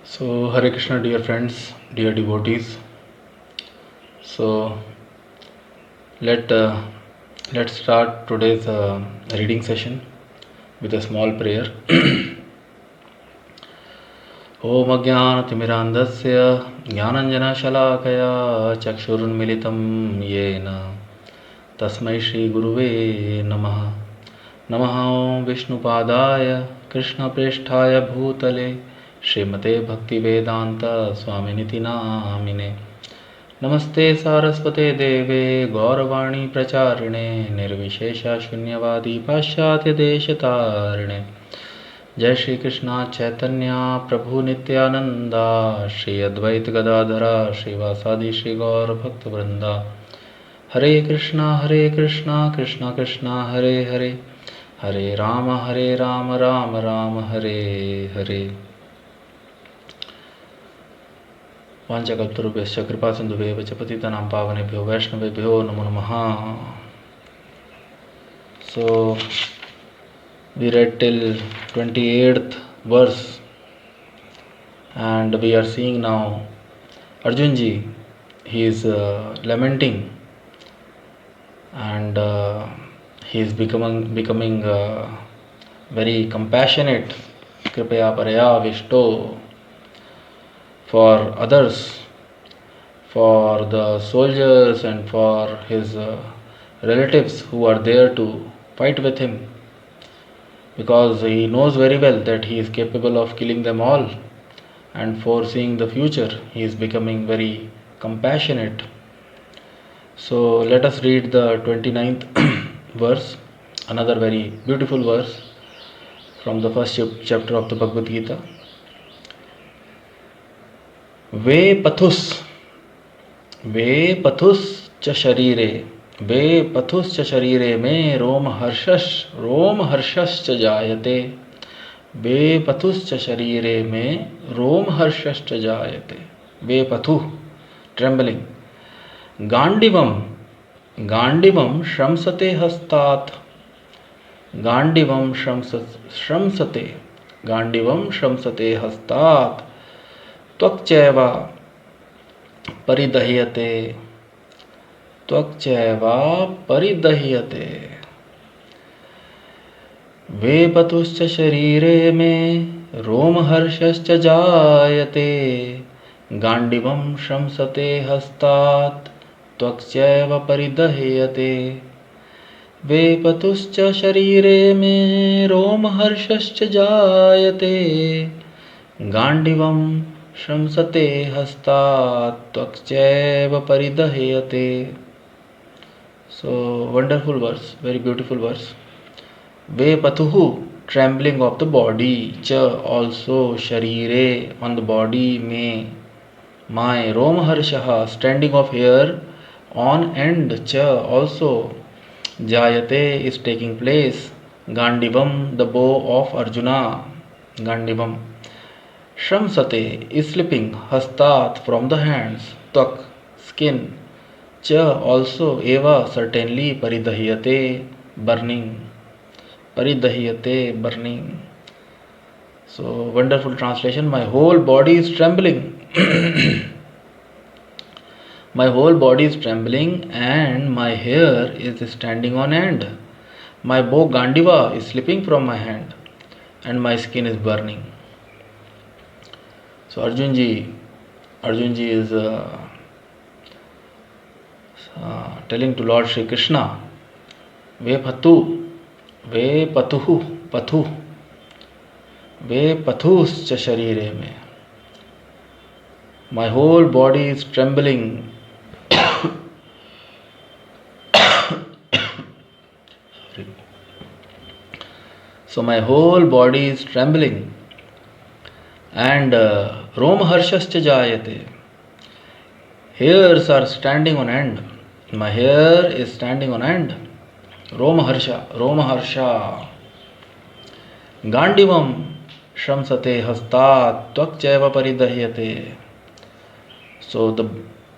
So, Hare Krishna, dear friends, dear devotees. So, let let's start today's reading session with a small prayer. Om Ajnanatimirandasya Jnananjanashalakaya Chakshurunmilitam Yena Tasmai Shri Guruve Namaha. Namaha Om Vishnupadaya Krishna Presthaya Bhutale Srimate Bhaktivedanta Swaminiti Namine. नमस्ते सारस्वते देवे गौरवाणी प्रचारिणे निर्विशेषा शून्यवादी पाश्चात्य देशतारिणे जय श्री कृष्णा चैतन्य प्रभु नित्यानंदा श्री अद्वैत गदाधरा श्रीवासादि श्री गौर भक्त वृंदा हरे कृष्णा कृष्णा कृष्णा हरे हरे हरे राम राम राम हरे हरे वाञ्छाकल्पतरुभ्यश्च कृपासिन्धुभ्यः च पतितानां पावनेभ्यो वैष्णवेभ्यो नमो नमः. So we read till 28th verse and we are seeing now Arjunji. He is lamenting and he is becoming very compassionate. Kripaya paraya vishto for others, for the soldiers and for his relatives who are there to fight with him, because he knows very well that he is capable of killing them all, and foreseeing the future he is becoming very compassionate. So let us read the 29th verse, another very beautiful verse from the first chapter of the Bhagavad Gita. वे पथुस च शरीरे में रोम हर्षश्च जायते. वे पथुश्च शरीरे में रोम हर्षश्च जायते. वे पथु trembling. गांडिवम श्रंसते हस्तात्. गांडिवम श्रंसते हस्तात्. त्वक्चैव परिदह्यते. वे पथुश्च शरीरे में रोमहर्षश्च जायते. गांडिवं श्रंसते हस्तात् त्वक्चैव परिदह्यते. वे पथुश्च शरीरे में रोमहर्षश्च जायते. गांडिवं श्रंसते हस्तात् त्वक्चैव परिदह्यते. So wonderful verse, very beautiful verse. Ve pathuhu, trembling of the body. Cha, also sharire, on the body. Me, my. Romharshaha, standing of hair on end. Cha, also. Jayate is taking place. Gandivam, the bow of Arjuna. Gandivam. Shramsate is slipping. Hastat, from the hands. Tyak, skin. Cha, also. Eva, certainly. Paridahyate, burning. Paridahyate, burning. So wonderful translation. My whole body is trembling. My whole body is trembling and my hair is standing on end. My bow Gandiva is slipping from my hand and my skin is burning. So Arjunji is telling to Lord Shri Krishna, Ve patuhu, ve pathuscha sharire me. My whole body is trembling. So my whole body is trembling and romharshascha jayate. Hairs are standing on end. My hair is standing on end. Romaharsha. Gandivam shramsate hastat tvakchaiva paridahyate. So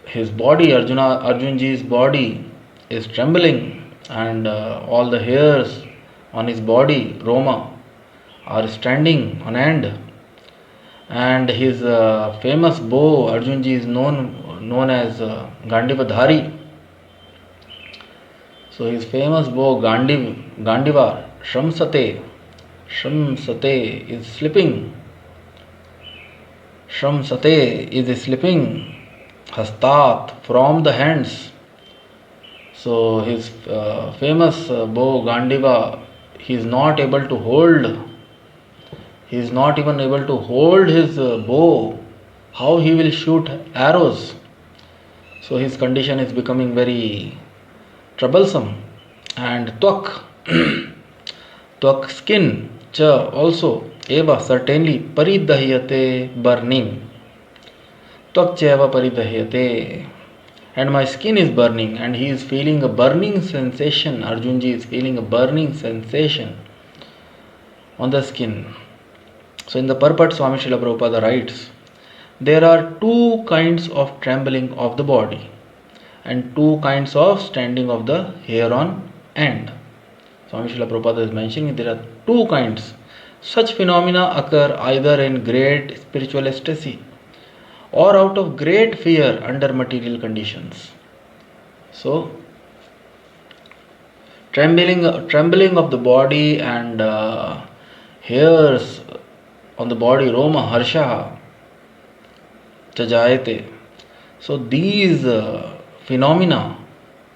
his body, Arjunji's body is trembling and all the hairs on his body, Roma, are standing on end. And his famous bow, Arjunji, is known as Gandiva Dhari. So his famous bow, Gandiva, Shamsate is slipping. Shamsate is slipping. Hastat, from the hands. So his famous bow, Gandiva, he is not able to hold. He is not even able to hold his bow. How he will shoot arrows? So his condition is becoming very troublesome. And twak, twak, skin, cha, also, eva, certainly, paridahyate, burning. Twak cha eva paridahyate. And my skin is burning, and he is feeling a burning sensation. Arjunji is feeling a burning sensation on the skin. So in the purport, Swami Srila Prabhupada writes, there are two kinds of trembling of the body and two kinds of standing of the hair on end. Swami Srila Prabhupada is mentioning there are two kinds. Such phenomena occur either in great spiritual ecstasy or out of great fear under material conditions. So, trembling of the body and hairs on the body, Roma, Harsha, Chajayate. So these phenomena,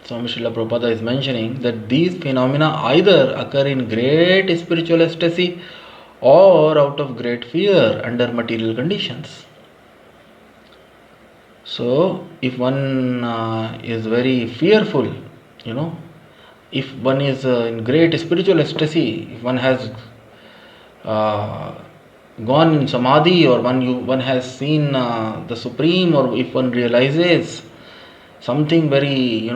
Swami Srila Prabhupada is mentioning that these phenomena either occur in great spiritual ecstasy or out of great fear under material conditions. So if one is very fearful, if one is in great spiritual ecstasy, if one has gone in samadhi, or one has seen the Supreme, or if one realizes something very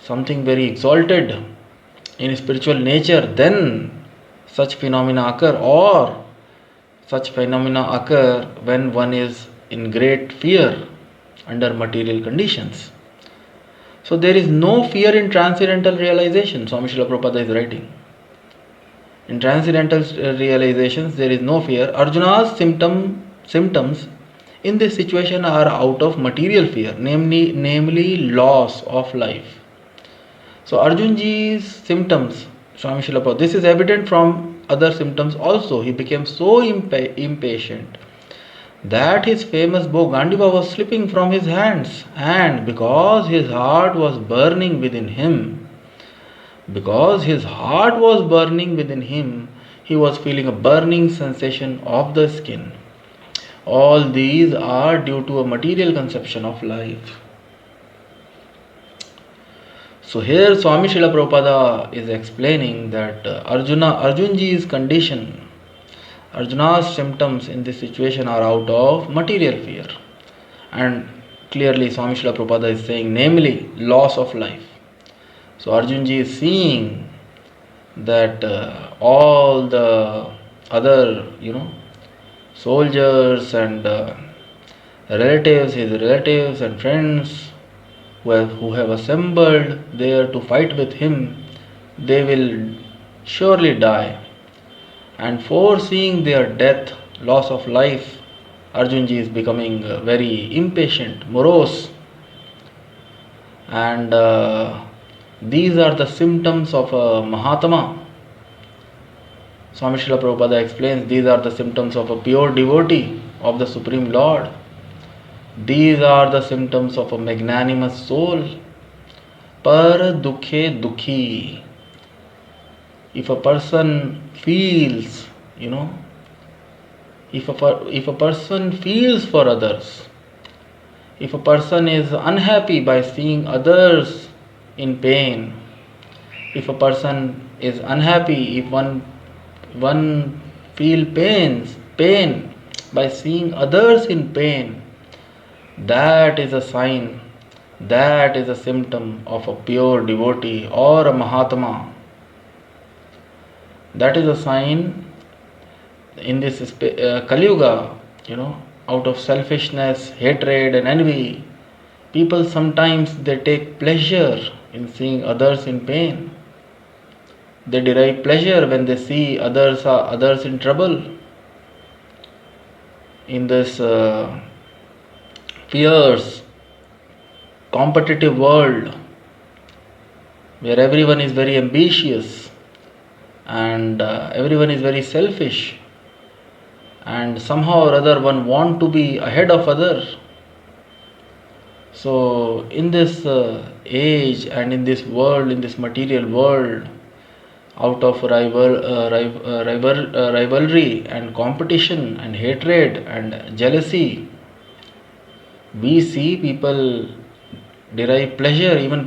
something very exalted in spiritual nature, then such phenomena occur, or such phenomena occur when one is in great fear under material conditions. So there is no fear in transcendental realization, Swami Srila Prabhupada is writing. In transcendental realizations, there is no fear. Arjuna's symptoms in this situation are out of material fear, namely loss of life. So Arjunji's symptoms, Swami Srila Prabhupada, this is evident from other symptoms also. He became so impatient that his famous bow Gandiva was slipping from his hands, and because his heart was burning within him, he was feeling a burning sensation of the skin. All these are due to a material conception of life. So here Swami Srila Prabhupada is explaining that Arjunji's condition, Arjuna's symptoms in this situation are out of material fear. And clearly Swami Srila Prabhupada is saying, namely, loss of life. So Arjunji is seeing that all the other, soldiers and his relatives and friends who have assembled there to fight with him, they will surely die. And foreseeing their death, loss of life, Arjunji is becoming very impatient, morose. And these are the symptoms of a Mahatma. Swami Srila Prabhupada explains these are the symptoms of a pure devotee of the Supreme Lord. These are the symptoms of a magnanimous soul. Par dukhe dukhi. If a person feels, if a person feels for others, if a person is unhappy by seeing others in pain, if a person is unhappy, if one feel pain by seeing others in pain, that is a sign, that is a symptom of a pure devotee or a Mahatma. That is a sign in this Kali Yuga, out of selfishness, hatred and envy, people sometimes they take pleasure in seeing others in pain. They derive pleasure when they see others in trouble. in this fierce, competitive world where everyone is very ambitious and everyone is very selfish, and somehow or other one want to be ahead of other. So in this age and in this world, in this material world, out of rivalry and competition and hatred and jealousy, we see people derive pleasure. Even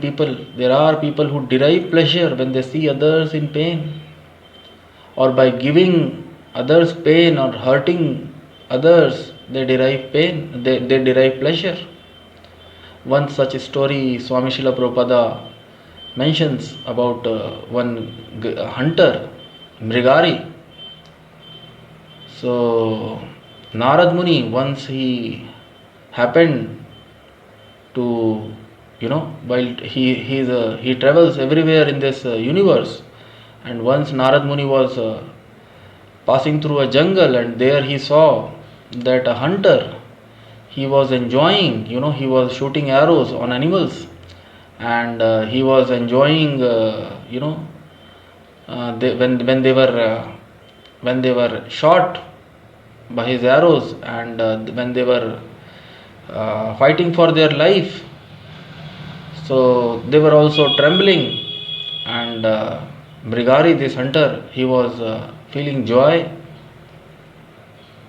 there are people who derive pleasure when they see others in pain, or by giving others pain or hurting others, they derive pain, they derive pleasure. One such story Swami Srila Prabhupada mentions about one hunter, Mrigari. So Narad Muni, once he happened to, while he travels everywhere in this universe, and once Narad Muni was passing through a jungle, and there he saw that a hunter, he was enjoying, he was shooting arrows on animals, and he was enjoying, when they were shot by his arrows, and when they were fighting for their life, so they were also trembling, and Brigari, this hunter, he was feeling joy.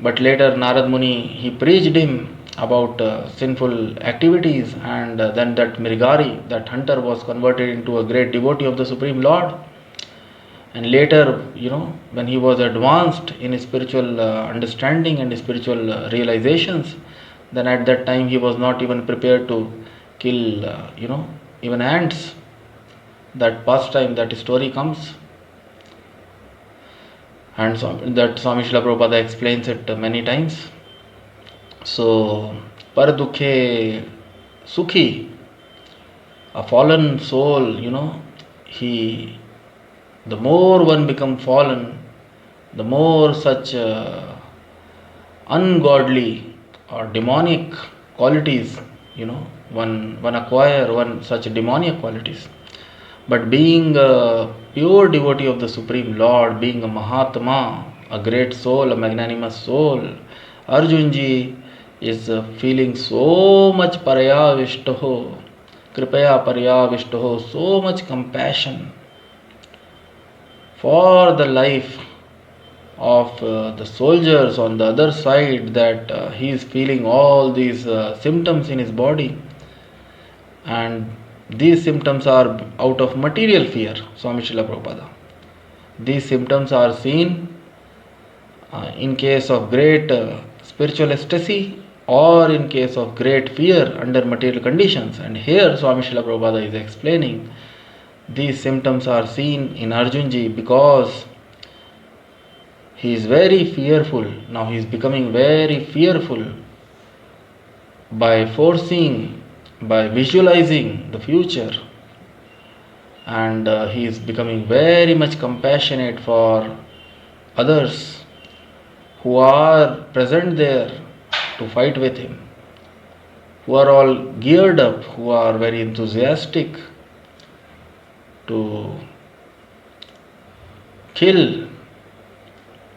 But later Narad Muni, he preached him about sinful activities, and then that Mrigari, that hunter, was converted into a great devotee of the Supreme Lord. And later, when he was advanced in his spiritual understanding and spiritual realizations, then at that time he was not even prepared to kill, even ants. That pastime, that story comes. And that Swami Srila Prabhupada explains it many times. So, par dukhe sukhi, a fallen soul, the more one becomes fallen, the more such ungodly or demonic qualities, one acquire, one such demonic qualities. But being a pure devotee of the Supreme Lord, being a Mahatma, a great soul, a magnanimous soul, Arjunji is feeling so much parayavishtaho, kripaya parayavishtaho, so much compassion for the life of the soldiers on the other side, that he is feeling all these symptoms in his body, and these symptoms are out of material fear. Swami Srila Prabhupada, these symptoms are seen in case of great spiritual ecstasy, or in case of great fear under material conditions. And here Swami Srila Prabhupada is explaining these symptoms are seen in Arjunji because he is very fearful. Now he is becoming very fearful by foreseeing, by visualizing the future, and he is becoming very much compassionate for others who are present there to fight with him, who are all geared up, who are very enthusiastic to kill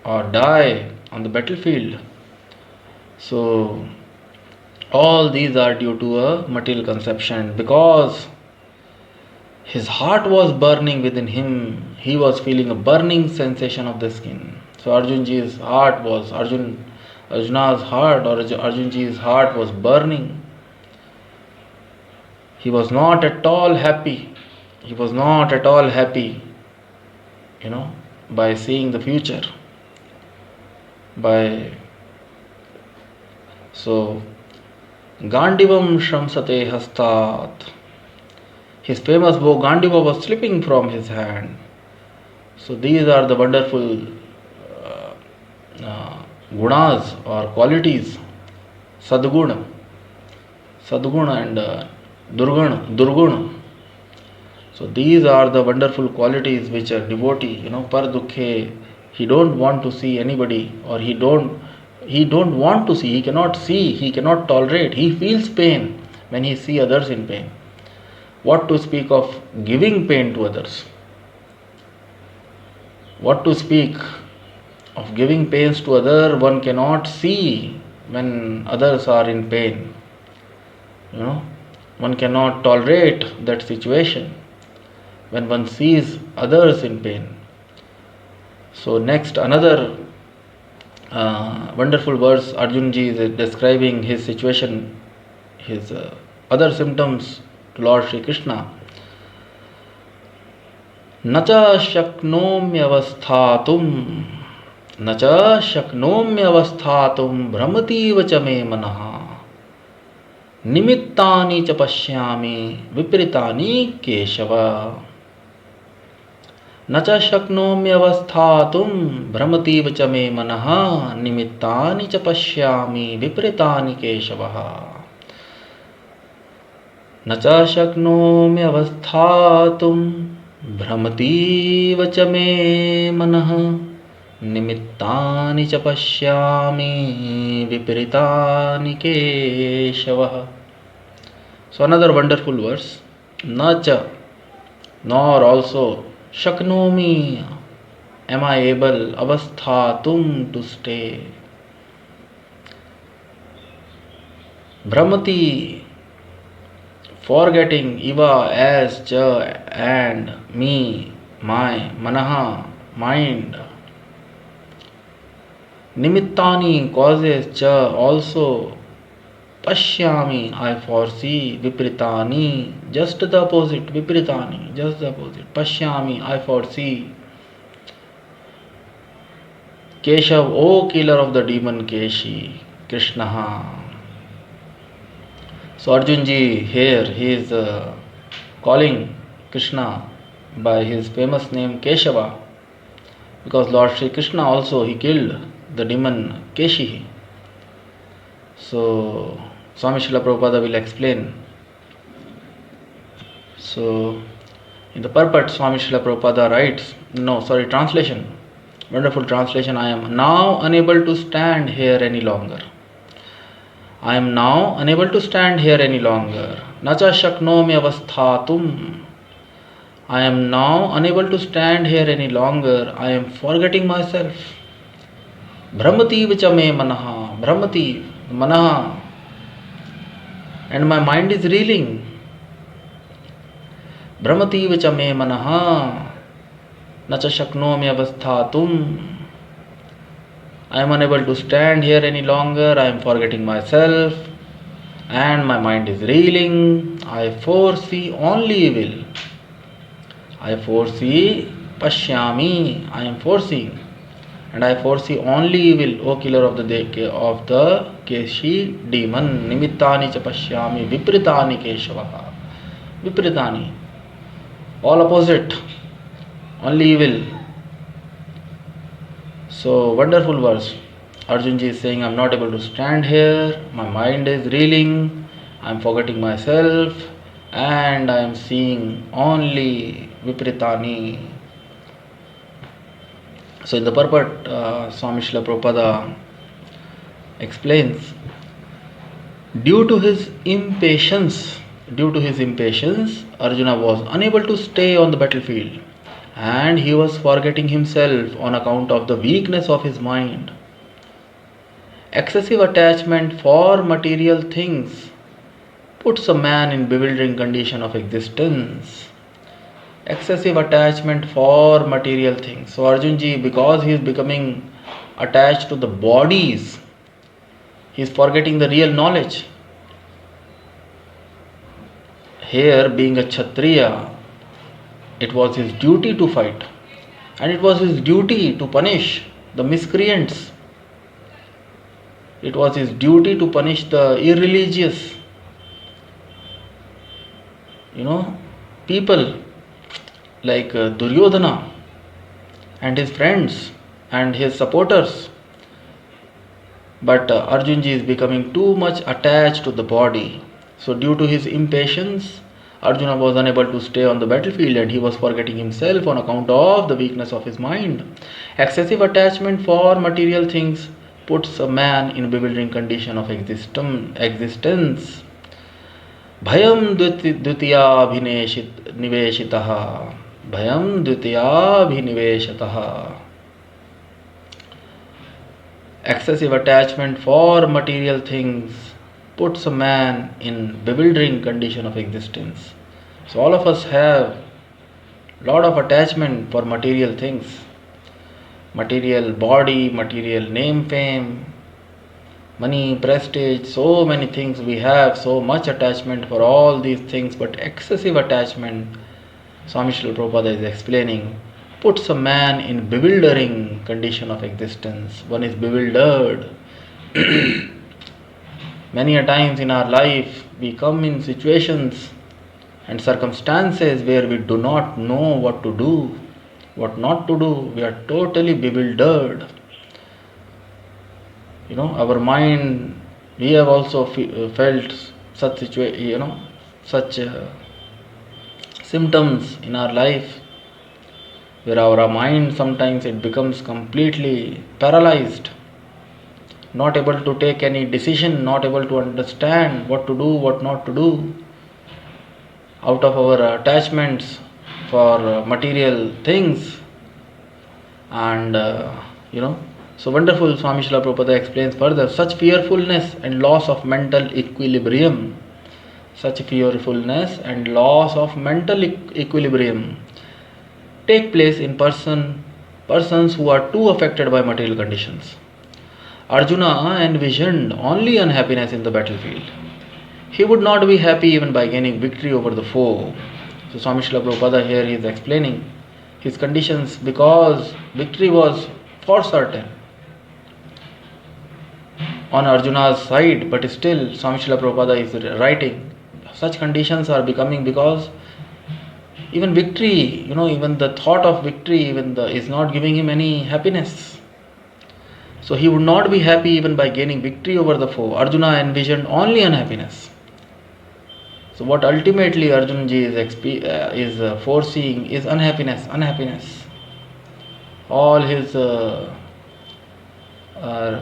or die on the battlefield. So all these are due to a material conception. Because his heart was burning within him, he was feeling a burning sensation of the skin. So Arjuna's heart or Arjunji's heart was burning. He was not at all happy. He was not at all happy, by seeing the future. So Gandivam Shramsate Hastat. His famous bow Gandiva was slipping from his hand. So these are the wonderful gunas or qualities, sadguna and durguna. So these are the wonderful qualities which a devotee, par dukhe, he don't want to see anybody, or he don't He don't want to see, he cannot tolerate, he feels pain when he see others in pain. What to speak of giving pain to others? What to speak of giving pains to others? One cannot see when others are in pain. One cannot tolerate that situation when one sees others in pain. So next, another wonderful verse, Arjun ji is describing his situation, his other symptoms to Lord Shri Krishna. Nacha shaknomyavasthatum brahmati vacha me manaha nimittani cha pashyami vipritani keshava. Nacha shaknomyavasthatum brahmati vacha me manaha nimittani cha pashyami vipritani keshava. Nacha shaknomyavasthatum brahmati vacha me manaha nimittani cha pashyami viparitani keshava. So another wonderful verse. Nacha, nor also, shaknomi, am I able, avasthatum, to stay. Brahmati, forgetting, iva, as, cha, and, me, my, manaha, mind. Nimittani, causes, cha, also. Pashyami, I foresee. Vipritani, just the opposite. Vipritani, just the opposite. Pashyami, I foresee. Keshav, O killer of the demon Keshi, Krishna. So Arjun ji here, he is calling Krishna by his famous name Keshava, because Lord Shri Krishna also, he killed the demon Keshi. So Swami Srila Prabhupada will explain. So in the purport, Swami Srila Prabhupada writes, translation, wonderful translation. I am now unable to stand here any longer. I am now unable to stand here any longer. Nacha shaknomi avasthatum. I am now unable to stand here any longer. I am forgetting myself. Brahmati vicha me manaha. Brahmati, manaha. And my mind is reeling. Brahmati vicha me manaha. Nacha shaknomi avasthatum. I am unable to stand here any longer. I am forgetting myself. And my mind is reeling. I foresee only evil. I foresee pashyami. I am foreseeing. And I foresee only evil, O killer of the Keshi demon. Nimittani cha pashyami vipritani keshavaha. Vipritani, all opposite, only evil. So wonderful verse. Arjun ji is saying, I am not able to stand here, my mind is reeling, I am forgetting myself, and I am seeing only vipritani. So in the purport, Swami Srila Prabhupada explains, due to his impatience, Arjuna was unable to stay on the battlefield, and he was forgetting himself on account of the weakness of his mind. Excessive attachment for material things puts a man in bewildering condition of existence. Excessive attachment for material things. So Arjun ji, because he is becoming attached to the bodies, he is forgetting the real knowledge. Here, being a Kshatriya, it was his duty to fight, and it was his duty to punish the miscreants. It was his duty to punish the irreligious, people like Duryodhana and his friends and his supporters. But Arjun ji is becoming too much attached to the body. So due to his impatience, Arjuna was unable to stay on the battlefield, and he was forgetting himself on account of the weakness of his mind. Excessive attachment for material things puts a man in bewildering condition of existence. Bhayam niveshitaha. Bhayam niveshitaha. Excessive attachment for material things puts a man in bewildering condition of existence. So all of us have lot of attachment for material things, material body, material name, fame, money, prestige, so many things we have, so much attachment for all these things, but excessive attachment, Swami Srila Prabhupada is explaining, puts a man in bewildering condition of existence. One is bewildered. Many a times in our life we come in situations and circumstances where we do not know what to do, what not to do. We are totally bewildered. Our mind, we have also felt such such symptoms in our life where our mind sometimes it becomes completely paralyzed, not able to take any decision, not able to understand what to do, what not to do, out of our attachments for material things. And so wonderful, Swami Srila Prabhupada explains further, such fearfulness and loss of mental equilibrium, such fearfulness and loss of mental equilibrium take place in persons who are too affected by material conditions. Arjuna envisioned only unhappiness in the battlefield. He would not be happy even by gaining victory over the foe. So Swami Srila Prabhupada here is explaining his conditions because victory was for certain on Arjuna's side, but still Swami Srila Prabhupada is writing such conditions are becoming because even victory, even the thought of victory is not giving him any happiness. So he would not be happy even by gaining victory over the foe. Arjuna envisioned only unhappiness. So what ultimately Arjunji is foreseeing is unhappiness. All his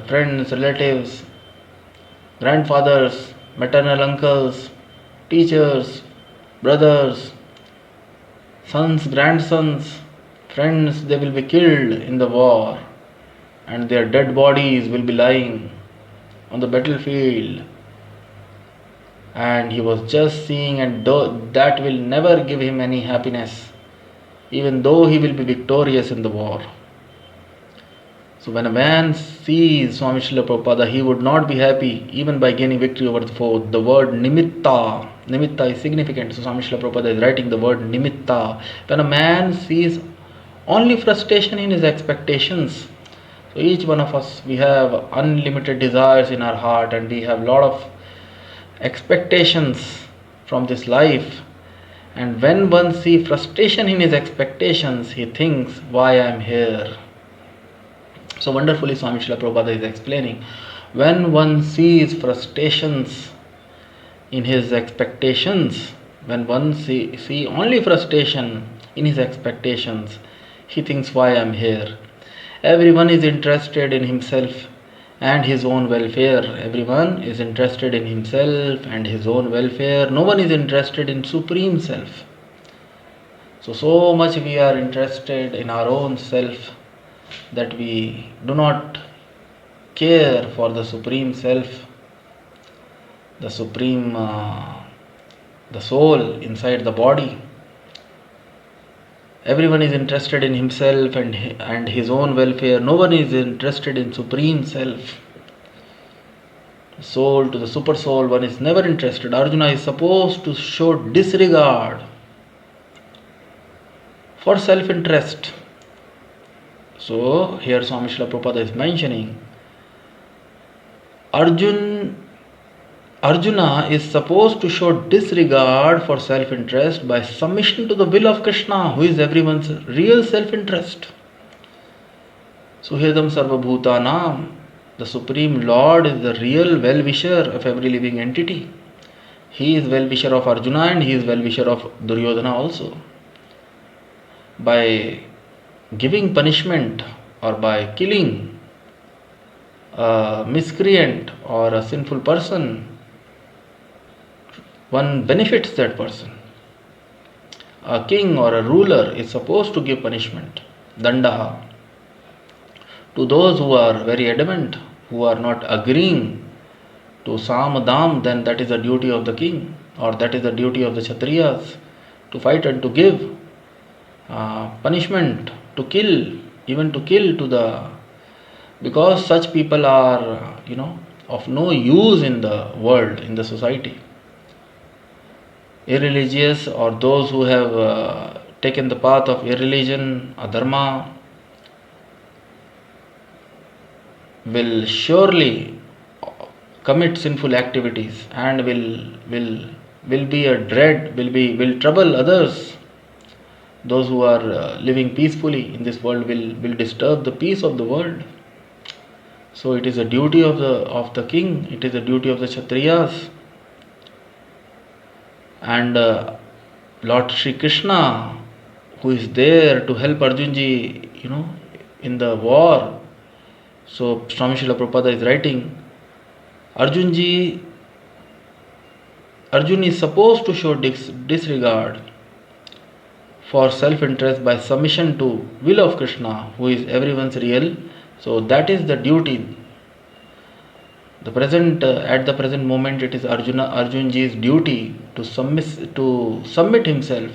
friends, relatives, grandfathers, maternal uncles, teachers, brothers, sons, grandsons, friends, they will be killed in the war and their dead bodies will be lying on the battlefield. And he was just seeing, and that will never give him any happiness, even though he will be victorious in the war. So when a man sees Swami Srila Prabhupada, he would not be happy even by gaining victory over the foe. The word nimitta is significant. So Swami Srila Prabhupada is writing the word nimitta. When a man sees only frustration in his expectations, so each one of us, we have unlimited desires in our heart and we have a lot of expectations from this life. And when one sees frustration in his expectations, he thinks, why I am here? So wonderfully Swami Srila Prabhupada is explaining, when one sees frustrations in his expectations, when one see only frustration in his expectations, he thinks, why I am here? Everyone is interested in himself and his own welfare. Everyone is interested in himself and his own welfare. No one is interested in Supreme Self. So much we are interested in our own self that we do not care for the Supreme Self, the Supreme, the soul inside the body. Everyone is interested in himself and his own welfare. No one is interested in Supreme Self. Soul to the super soul, one is never interested. Arjuna is supposed to show disregard for self-interest. So here Swami Srila Prabhupada is mentioning, Arjuna is supposed to show disregard for self-interest by submission to the will of Krishna, who is everyone's real self-interest. Suhedam Sarva Bhutanam, the Supreme Lord is the real well-wisher of every living entity. He is well-wisher of Arjuna and he is well-wisher of Duryodhana also. By giving punishment or by killing a miscreant or a sinful person, one benefits that person. A king or a ruler is supposed to give punishment, dandaha, to those who are very adamant, who are not agreeing to samadam. Then that is the duty of the king, or that is the duty of the kshatriyas, to fight and to give punishment, to kill, even to kill to the, because such people are, of no use in the world, in the society. Irreligious, or those who have taken the path of irreligion, adharma, will surely commit sinful activities and will be a dread, will trouble others. Those who are living peacefully in this world will disturb the peace of the world. So it is a duty of the king, it is a duty of the kshatriyas. And Lord Shri Krishna, who is there to help Arjunji, in the war. So Swami Srila Prabhupada is writing, Arjun is supposed to show disregard for self-interest by submission to will of Krishna, who is everyone's real. So that is the duty. At the present moment, it is Arjunji's duty to submit himself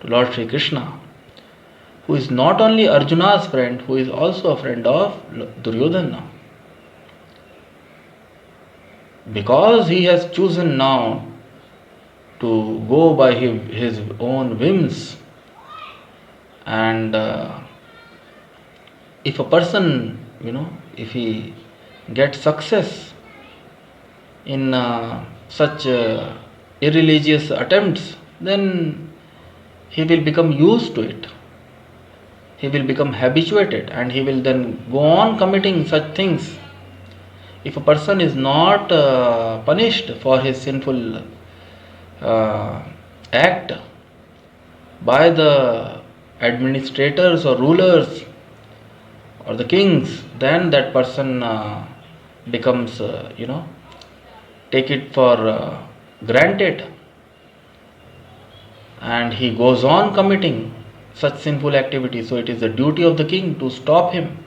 to Lord Shri Krishna, who is not only Arjuna's friend, who is also a friend of Duryodhana. Because he has chosen now to go by his own whims, and if a person, if he gets success in such irreligious attempts, then he will become used to it. He will become habituated, and he will then go on committing such things. If a person is not punished for his sinful act by the administrators or rulers or the kings, then that person becomes, take it for granted, and he goes on committing such sinful activities. So it is the duty of the king to stop him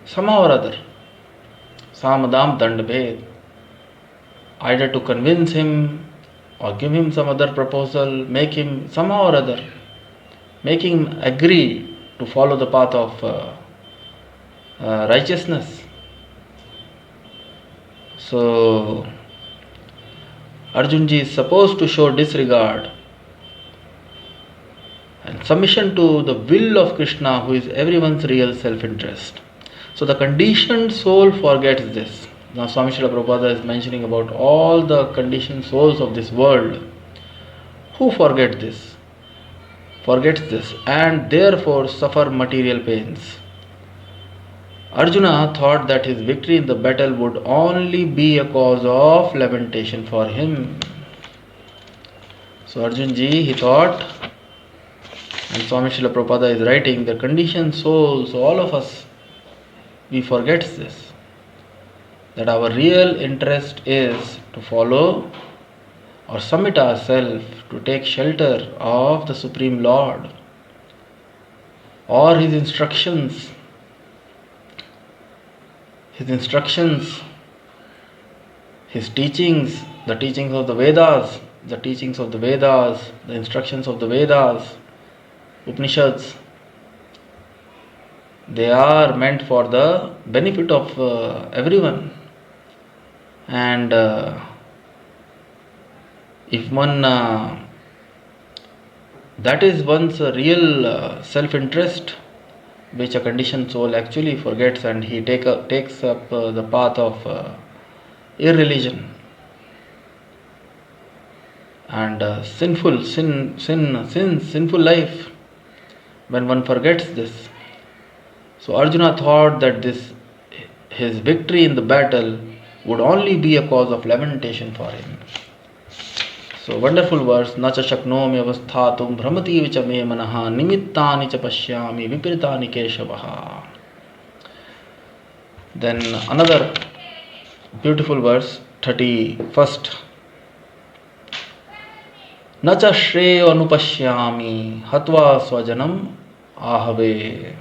somehow or other. Samadam Dandabhed, either to convince him or give him some other proposal, make him somehow or other, make him agree to follow the path of righteousness. So Arjunji is supposed to show disregard and submission to the will of Krishna, who is everyone's real self-interest. So the conditioned soul forgets this. Now Swami Srila Prabhupada is mentioning about all the conditioned souls of this world who forgets this, and therefore suffer material pains. Arjuna thought that his victory in the battle would only be a cause of lamentation for him. So Arjunji, he thought, and Swami Srila Prabhupada is writing, the conditioned souls, all of us, we forget this, that our real interest is to follow or submit ourselves to take shelter of the Supreme Lord or His instructions, His teachings, the teachings of the Vedas, the instructions of the Vedas, Upanishads. They are meant for the benefit of everyone. And if one, that is one's real self-interest, which a conditioned soul actually forgets, and he takes up the path of irreligion and sinful life. When one forgets this, so Arjuna thought that his victory in the battle would only be a cause of lamentation for him. So wonderful verse, na cha shaknomi avasthatum bhramati vicha me manaha nimittani cha pashyami viparitani keshavaha. Then another Beautiful verse, 31st. Nacha shreyo anupashyami hatva swajanam ahave.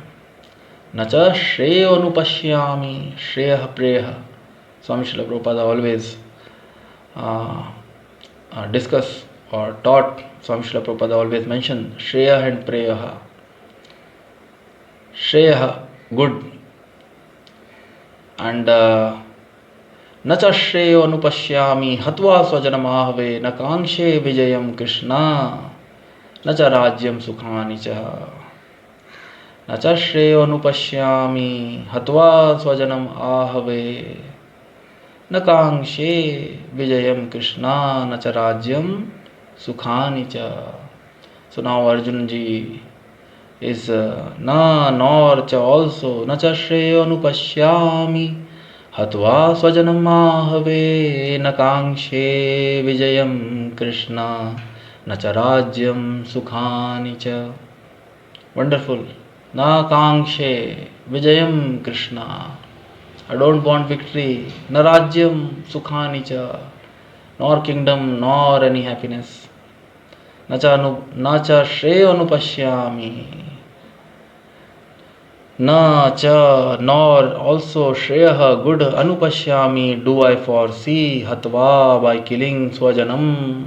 Nacha shreyo anupashyami shreya preha. Swami Srila Prabhupada always discuss or taught. Swami Srila Prabhupada always mention shreya and preya. Shreya, good, and न च श्रेयो अनुपश्यामि हत्वा स्वजनमाहवे न कांक्षे विजयम कृष्णा न च राज्यम सुखानि च न च श्रेयो अनुपश्यामि हत्वा स्वजनम आहवे न कांक्षे विजयम कृष्णा न च राज्यम सुखानि च. So now Arjun ji is na nor cha also na cha shreyo anupashyami hatva swajanam mahave na kangshe vijayam krishna na cha rajyam sukhani cha. Wonderful. Na kangshe vijayam krishna. I don't want victory. Na rajyam sukhani cha. Nor kingdom, nor any happiness. Na cha shreyo anupashyami. Na cha nor also shreya good anupashyami do I foresee hatva by killing swajanam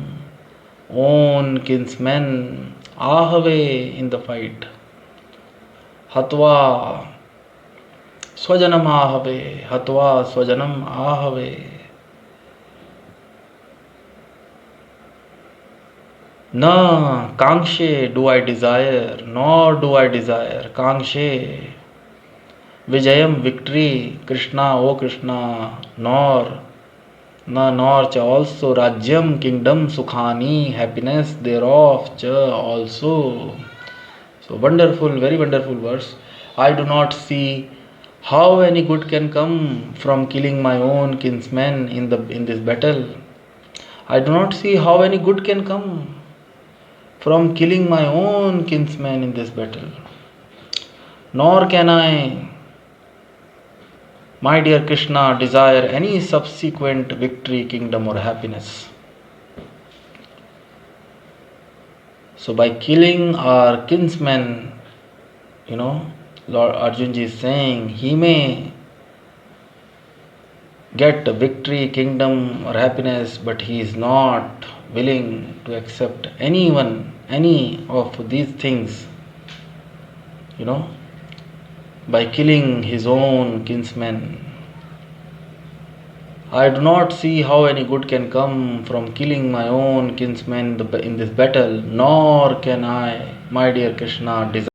own kinsmen ahave in the fight. Hatva swajanam ahave, hatva swajanam ahave. Na kangshe do I desire, nor do I desire kangshe vijayam victory, Krishna, O Krishna, nor cha also rajyam kingdom sukhani happiness thereof cha also. So wonderful, very wonderful verse. I do not see how any good can come from killing my own kinsmen in this battle. I do not see how any good can come from killing my own kinsmen in this battle. Nor can I, my dear Krishna, desire any subsequent victory, kingdom or happiness. So by killing our kinsmen, Lord Arjunji is saying he may get a victory, kingdom or happiness, but he is not willing to accept any of these things, by killing his own kinsmen. I do not see how any good can come from killing my own kinsmen in this battle, nor can I, my dear Krishna, desire